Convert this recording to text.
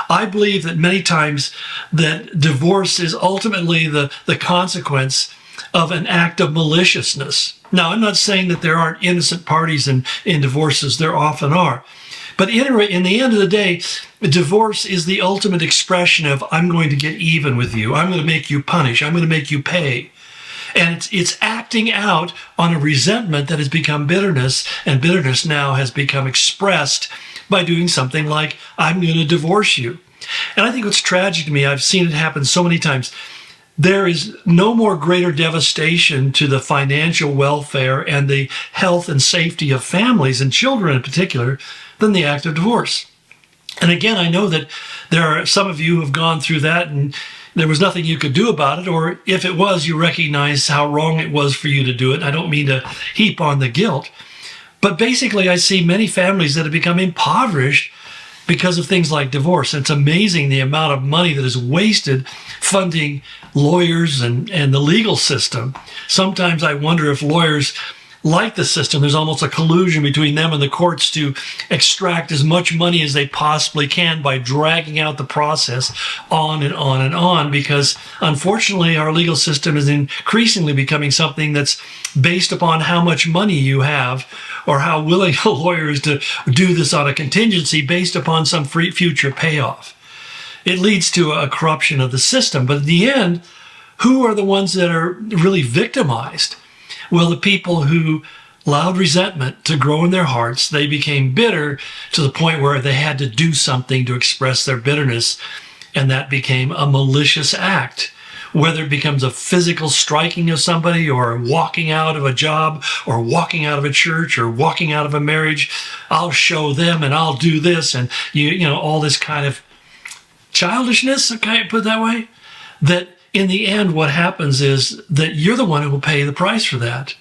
I believe that many times that divorce is ultimately the consequence of an act of maliciousness. Now, I'm not saying that there aren't innocent parties in divorces. There often are. But in the end of the day, divorce is the ultimate expression of, I'm going to get even with you. I'm going to make you punish. I'm going to make you pay. And it's acting out on a resentment that has become bitterness, and bitterness now has become expressed by doing something like, I'm going to divorce you. And I think what's tragic to me, I've seen it happen so many times, there is no more greater devastation to the financial welfare and the health and safety of families and children in particular than the act of divorce. And again, I know that there are some of you who have gone through that and there was nothing you could do about it, or if it was, you recognize how wrong it was for you to do it. I don't mean to heap on the guilt, but basically I see many families that have become impoverished because of things like divorce. And it's amazing the amount of money that is wasted funding lawyers and the legal system. Sometimes I wonder if lawyers like the system, there's almost a collusion between them and the courts to extract as much money as they possibly can by dragging out the process on and on and on, because unfortunately our legal system is increasingly becoming something that's based upon how much money you have or how willing a lawyer is to do this on a contingency based upon some future payoff. It leads to a corruption of the system. But in the end, who are the ones that are really victimized? Well, the people who allowed resentment to grow in their hearts, they became bitter to the point where they had to do something to express their bitterness, and that became a malicious act. Whether it becomes a physical striking of somebody or walking out of a job or walking out of a church or walking out of a marriage, I'll show them and I'll do this, and you know, all this kind of childishness, okay, put it that way, that in the end, what happens is that you're the one who will pay the price for that.